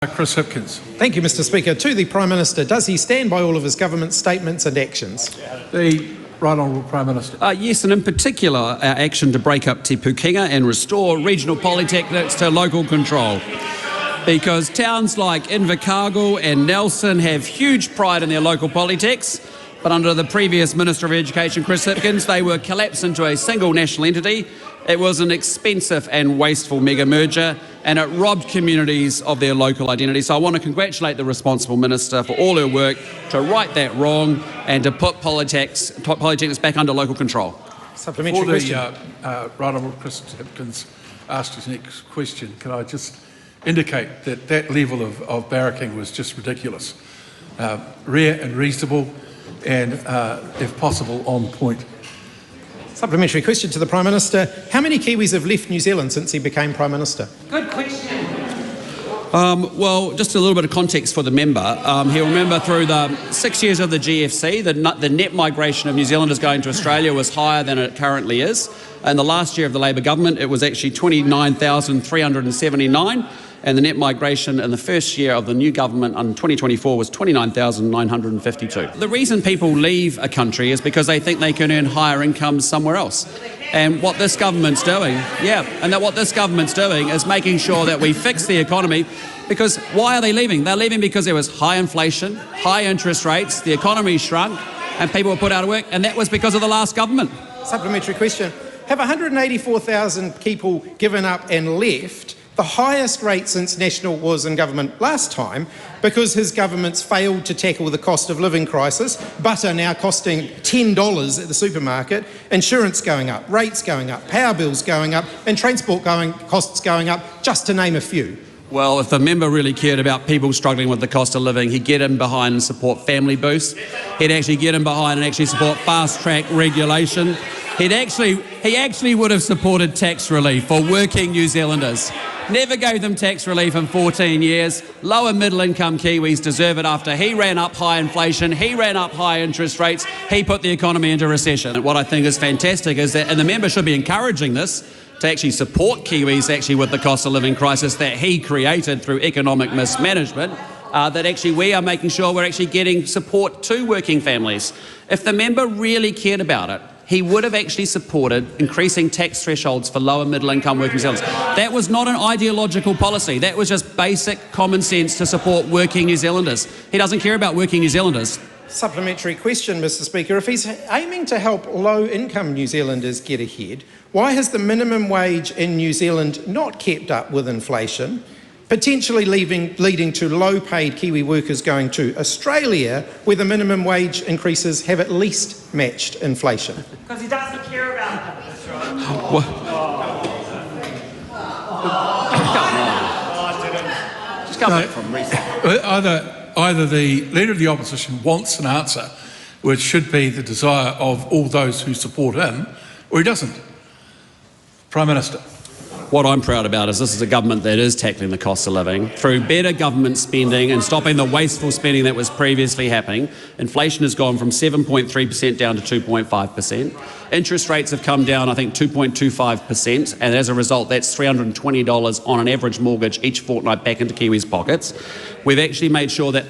Chris Hipkins. Thank you, Mr Speaker. To the Prime Minister, does he stand by all of his government statements and actions? The Right Honourable Prime Minister. Yes, and in particular, our action to break up Te Pukenga and restore regional polytechnics to local control. Because towns like Invercargill and Nelson have huge pride in their local polytechs, but under the previous Minister of Education, Chris Hipkins, they were collapsed into a single national entity. It was an expensive and wasteful mega merger, and it robbed communities of their local identity. So I want to congratulate the responsible minister for all her work to right that wrong and to put polytechnics back under local control. Supplementary question. Right Honourable Chris Hipkins asked his next question, can I just indicate that that level of barracking was just ridiculous, rare and reasonable, and if possible on point. Supplementary question to the Prime Minister. How many Kiwis have left New Zealand since he became Prime Minister? Good question. Well, just a little bit of context for the member. He'll remember through the 6 years of the GFC, the net migration of New Zealanders going to Australia was higher than it currently is. In the last year of the Labor government, it was actually 29,379. And the net migration in the first year of the new government in 2024 was 29,952. The reason people leave a country is because they think they can earn higher incomes somewhere else. And what this government's doing, what this government's doing is making sure that we fix the economy. Because why are they leaving? They're leaving because there was high inflation, high interest rates, the economy shrunk, and people were put out of work, and that was because of the last government. Supplementary question. Have 184,000 people given up and left, the highest rate since National was in government last time, because his government's failed to tackle the cost of living crisis, butter now costing $10 at the supermarket, insurance going up, rates going up, power bills going up, and transport costs going up, just to name a few? Well, if the member really cared about people struggling with the cost of living, he'd get in behind and support family boosts. He'd actually get in behind and actually support fast-track regulation. He actually would have supported tax relief for working New Zealanders. Never gave them tax relief in 14 years. Lower middle income Kiwis deserve it after he ran up high inflation, he ran up high interest rates, he put the economy into recession. And what I think is fantastic is that, and the member should be encouraging this, to actually support Kiwis actually with the cost of living crisis that he created through economic mismanagement, that actually we are making sure we're actually getting support to working families. If the member really cared about it, he would have actually supported increasing tax thresholds for lower middle income working New Zealanders. That was not an ideological policy. That was just basic common sense to support working New Zealanders. He doesn't care about working New Zealanders. Supplementary question, Mr Speaker. If he's aiming to help low-income New Zealanders get ahead, why has the minimum wage in New Zealand not kept up with inflation, potentially leading to low-paid Kiwi workers going to Australia, where the minimum wage increases have at least matched inflation? Because he doesn't care about that. That's right. Just come back from Resign. Either the Leader of the Opposition wants an answer, which should be the desire of all those who support him, or he doesn't. Prime Minister. What I'm proud about is this is a government that is tackling the cost of living through better government spending and stopping the wasteful spending that was previously happening. Inflation has gone from 7.3% down to 2.5%. Interest rates have come down, I think, 2.25%, and as a result, that's $320 on an average mortgage each fortnight back into Kiwis' pockets. We've actually made sure that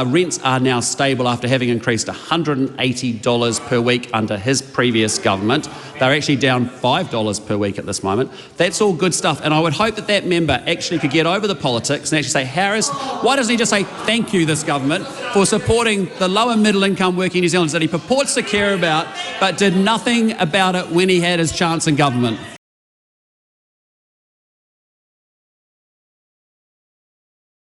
rents are now stable after having increased $180 per week under his previous government. They're actually down $5 per week at this moment. That's all good stuff, and I would hope that that member actually could get over the politics and actually say, why doesn't he just say thank you, this government, for supporting the lower middle income working New Zealanders that he purports to care about, but did nothing about it when he had his chance in government?